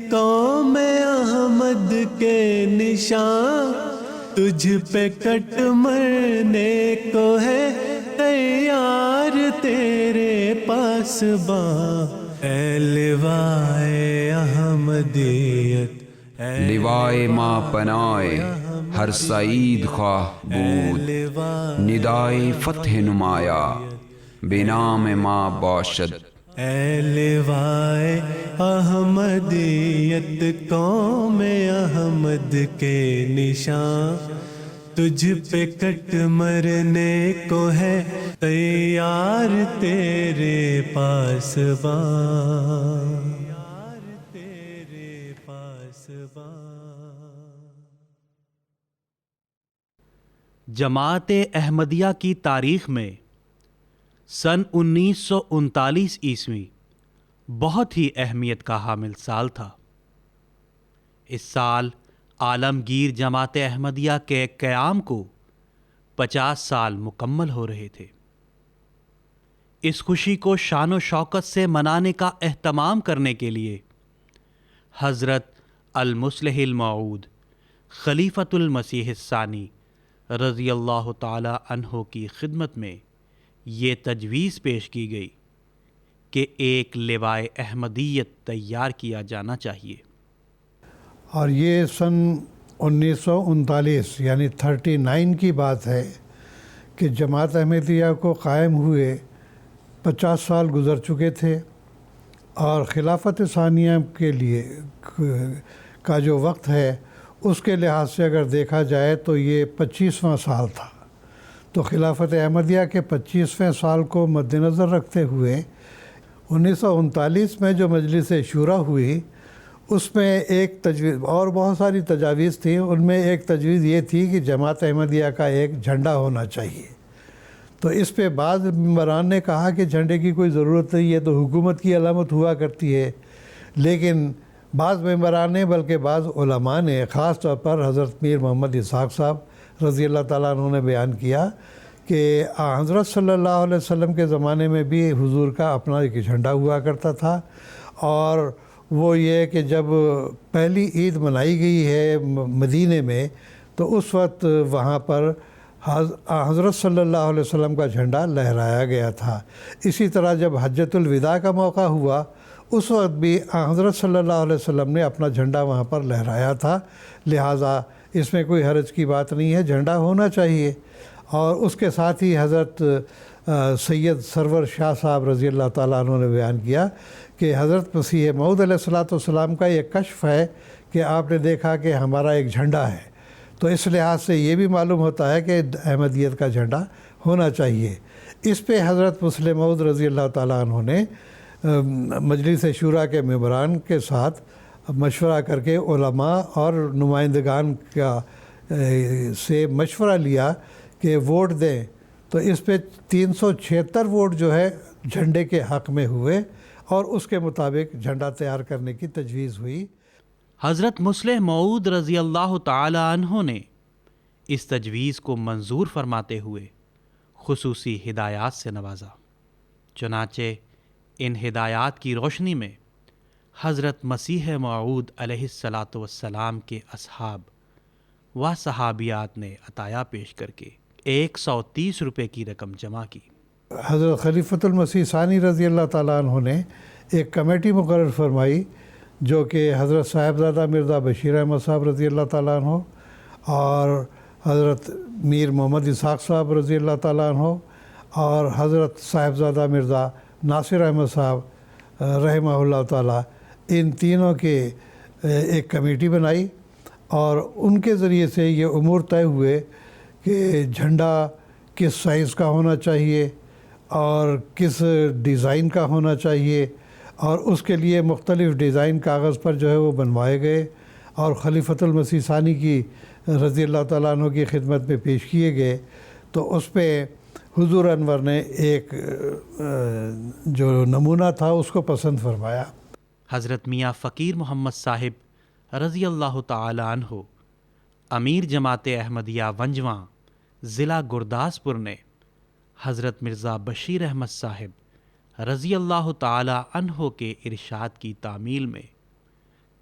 قوم احمد کے نشان، تجھ پہ کٹ مرنے کو ہے تیار تیرے پاسباں، اے لوائے احمدیت، لوائے ماں پنائے ہر سعید خواہ بود، ندائے فتح نمایا بنام ماں باشد۔ اے لوائے احمدیت قوم احمد کے نشان، تجھ پہ کٹ مرنے کو ہے تیار تیرے پاسباں، تیرے پاسباں۔ جماعت احمدیہ کی تاریخ میں سن 1939 عیسوی بہت ہی اہمیت کا حامل سال تھا۔ اس سال عالمگیر جماعت احمدیہ کے قیام کو 50 سال مکمل ہو رہے تھے۔ اس خوشی کو شان و شوکت سے منانے کا اہتمام کرنے کے لیے حضرت المصلح الموعود خلیفۃ المسیح الثانی رضی اللہ تعالی عنہ کی خدمت میں یہ تجویز پیش کی گئی کہ ایک لوائے احمدیت تیار کیا جانا چاہیے۔ اور یہ سن 1939 یعنی 39 کی بات ہے کہ جماعت احمدیہ کو قائم ہوئے 50 سال گزر چکے تھے، اور خلافت ثانیہ کے لیے کا جو وقت ہے اس کے لحاظ سے اگر دیکھا جائے تو یہ 25واں سال تھا۔ تو خلافت احمدیہ کے 25ویں سال کو مد نظر رکھتے ہوئے 1939 میں جو مجلس شورا ہوئی، اس میں ایک تجویز اور بہت ساری تجاویز تھیں، ان میں ایک تجویز یہ تھی کہ جماعت احمدیہ کا ایک جھنڈا ہونا چاہیے۔ تو اس پہ بعض ممبران نے کہا کہ جھنڈے کی کوئی ضرورت نہیں ہے، تو حکومت کی علامت ہوا کرتی ہے، لیکن بعض ممبران نے بلکہ بعض علماء نے خاص طور پر حضرت میر محمد اسحاق صاحب رضی اللہ تعالیٰ عنہ نے بیان کیا کہ حضرت صلی اللہ علیہ وسلم کے زمانے میں بھی حضور کا اپنا ایک جھنڈا ہوا کرتا تھا، اور وہ یہ کہ جب پہلی عید منائی گئی ہے مدینے میں تو اس وقت وہاں پر حضرت صلی اللہ علیہ وسلم کا جھنڈا لہرایا گیا تھا۔ اسی طرح جب حجۃ الوداع کا موقع ہوا اس وقت بھی حضرت صلی اللہ علیہ وسلم نے اپنا جھنڈا وہاں پر لہرایا تھا، لہٰذا اس میں کوئی حرج کی بات نہیں ہے، جھنڈا ہونا چاہیے۔ اور اس کے ساتھ ہی حضرت سید سرور شاہ صاحب رضی اللہ تعالیٰ عنہ نے بیان کیا کہ حضرت مسیح موعود علیہ السلام کا یہ کشف ہے کہ آپ نے دیکھا کہ ہمارا ایک جھنڈا ہے، تو اس لحاظ سے یہ بھی معلوم ہوتا ہے کہ احمدیت کا جھنڈا ہونا چاہیے۔ اس پہ حضرت مسلم موعود رضی اللہ تعالیٰ عنہ نے مجلس شورا کے ممبران کے ساتھ مشورہ کر کے علماء اور نمائندگان کا سے مشورہ لیا کہ ووٹ دیں، تو اس پہ 376 ووٹ جو ہے جھنڈے کے حق میں ہوئے، اور اس کے مطابق جھنڈا تیار کرنے کی تجویز ہوئی۔ حضرت مصلح موعود رضی اللہ تعالی عنہ نے اس تجویز کو منظور فرماتے ہوئے خصوصی ہدایات سے نوازا۔ چنانچہ ان ہدایات کی روشنی میں حضرت مسیح موعود علیہ السلام کے اصحاب و صحابیات نے عطایا پیش کر کے 130 روپے کی رقم جمع کی۔ حضرت خلیفۃ المسیح ثانی رضی اللہ تعالیٰ عنہ نے ایک کمیٹی مقرر فرمائی جو کہ حضرت صاحبزادہ مرزا بشیر احمد صاحب رضی اللہ تعالیٰ عنہ اور حضرت میر محمد اسحاق صاحب رضی اللہ تعالیٰ عنہ اور حضرت صاحبزادہ مرزا ناصر احمد صاحب رحمہ اللہ تعالیٰ، ان تینوں کے ایک کمیٹی بنائی، اور ان کے ذریعے سے یہ امور طے ہوئے کہ جھنڈا کس سائز کا ہونا چاہیے اور کس ڈیزائن کا ہونا چاہیے، اور اس کے لیے مختلف ڈیزائن کاغذ پر جو ہے وہ بنوائے گئے اور خلیفۃ المسیح ثانی کی رضی اللہ تعالیٰ عنہ کی خدمت میں پیش کیے گئے۔ تو اس پہ حضور انور نے ایک جو نمونہ تھا اس کو پسند فرمایا۔ حضرت میاں فقیر محمد صاحب رضی اللہ تعالی عنہ امیر جماعت احمدیہ ونجواں ضلع گرداسپور نے حضرت مرزا بشیر احمد صاحب رضی اللہ تعالی عنہ کے ارشاد کی تعمیل میں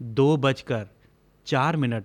2:04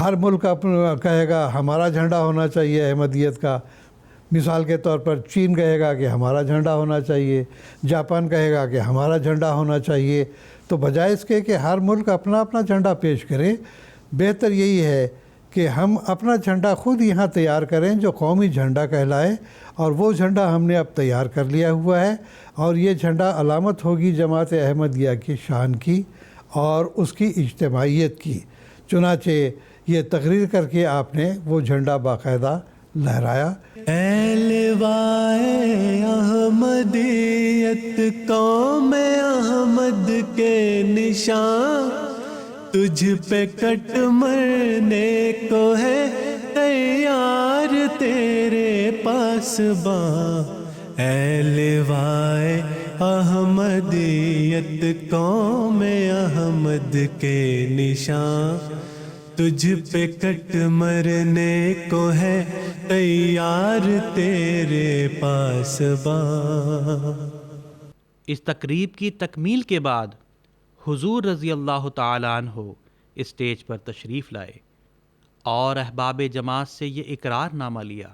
ہر ملک اپنا کہے گا ہمارا جھنڈا ہونا چاہیے احمدیت کا. مثال کے طور پر چین کہے گا کہ ہمارا جھنڈا ہونا چاہیے، جاپان کہے گا کہ ہمارا جھنڈا ہونا چاہیے. تو بجائے اس کے کہ ہر ملک اپنا اپنا جھنڈا پیش کرے، بہتر یہی ہے کہ ہم اپنا جھنڈا خود یہاں تیار کریں جو قومی جھنڈا کہلائے. اور وہ جھنڈا ہم نے اب تیار کر لیا ہوا ہے، اور یہ جھنڈا علامت ہوگی جماعت احمدیہ کی شان کی اور اس کی اجتماعیت کی. چنانچہ یہ تقریر کر کے آپ نے وہ جھنڈا باقاعدہ لہرایا. اے لوائے احمدیت قوم احمد کے نشان، تجھ پہ کٹ مرنے کو ہے تیار تیرے پاسباں. اے لوائے احمدیت قوم احمد کے نشان، تجھ پہ کٹ مرنے کو ہے تیار تیرے پاسباں. اس تقریب کی تکمیل کے بعد حضور رضی اللہ تعالیٰ عنہ اسٹیج پر تشریف لائے اور احباب جماعت سے یہ اقرار نامہ لیا.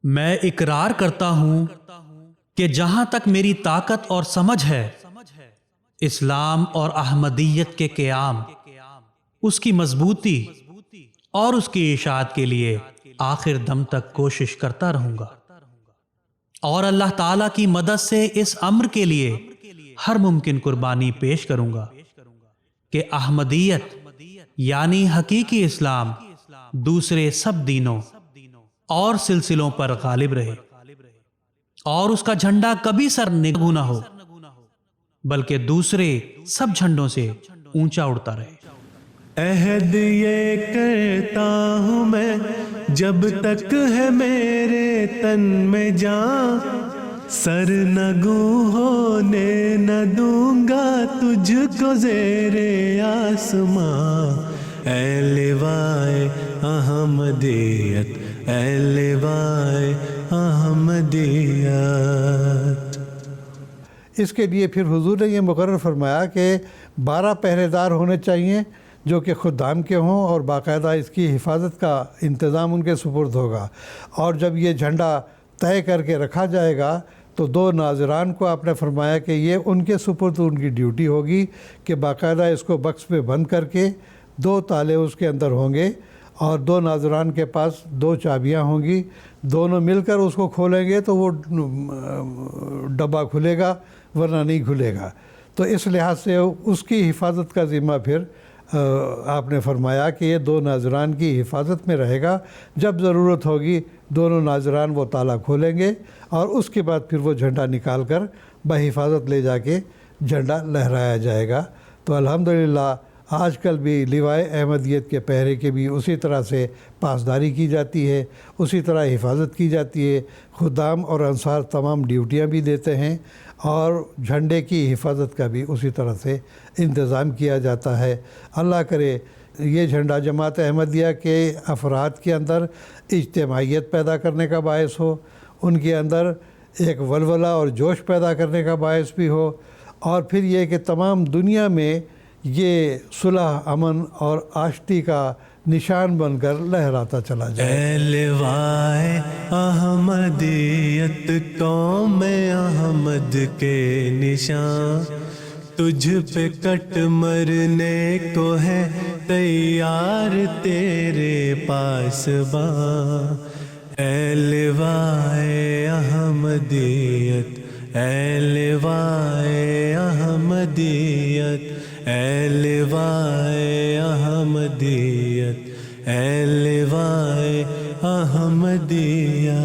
میں اقرار کرتا ہوں کہ جہاں تک میری طاقت اور سمجھ ہے، اسلام اور احمدیت کے قیام، اس کی مضبوطی اور اس کی اشاعت کے لیے آخر دم تک کوشش کرتا رہوں گا، اور اللہ تعالیٰ کی مدد سے اس امر کے لیے ہر ممکن قربانی پیش کروں گا کہ احمدیت یعنی حقیقی اسلام دوسرے سب دینوں اور سلسلوں پر غالب رہے، اور اس کا جھنڈا کبھی سر نگوں نہ ہو بلکہ دوسرے سب جھنڈوں سے اونچا اڑتا رہے. عہد یہ کرتا ہوں میں جب تک ہے میرے تن میں جان، سر نگوں ہونے نہ دوں گا تجھ کو زیر آسمان. اے لوائے احمدیت، اے لوائے احمدیت. اس کے لیے پھر حضور نے یہ مقرر فرمایا کہ 12 پہرے دار ہونے چاہیے جو کہ خدام کے ہوں، اور باقاعدہ اس کی حفاظت کا انتظام ان کے سپرد ہوگا. اور جب یہ جھنڈا طے کر کے رکھا جائے گا تو 2 ناظران کو آپ نے فرمایا کہ یہ ان کے سپرد ان کی ڈیوٹی ہوگی کہ باقاعدہ اس کو بکس پہ بند کر کے 2 تالے اس کے اندر ہوں گے، اور 2 ناظران کے پاس 2 چابیاں ہوں گی. دونوں مل کر اس کو کھولیں گے تو وہ ڈبہ کھلے گا، ورنہ نہیں کھلے گا. تو اس لحاظ سے اس کی حفاظت کا ذمہ پھر آپ نے فرمایا کہ یہ 2 ناظران کی حفاظت میں رہے گا. جب ضرورت ہوگی دونوں ناظران وہ تالا کھولیں گے، اور اس کے بعد پھر وہ جھنڈا نکال کر بحفاظت لے جا کے جھنڈا لہرایا جائے گا. تو الحمدللہ آج کل بھی لیوائے احمدیت کے پہرے کے بھی اسی طرح سے پاسداری کی جاتی ہے، اسی طرح حفاظت کی جاتی ہے. خدام اور انصار تمام ڈیوٹیاں بھی دیتے ہیں، اور جھنڈے کی حفاظت کا بھی اسی طرح سے انتظام کیا جاتا ہے. اللہ کرے یہ جھنڈا جماعت احمدیہ کے افراد کے اندر اجتماعیت پیدا کرنے کا باعث ہو، ان کے اندر ایک ولولہ اور جوش پیدا کرنے کا باعث بھی ہو، اور پھر یہ کہ تمام دنیا میں یہ صلح، امن اور آشتی کا نشان بن کر لہراتا چلا جائے. اے لوائے احمدیت قوم احمد کے نشان، تجھ پہ کٹ مرنے کو ہے تیار تیرے پاسباں. اے لوائے احمدیت، اے لوائے احمدیت، اے لوائے احمدیت، اے لوائے احمدیت.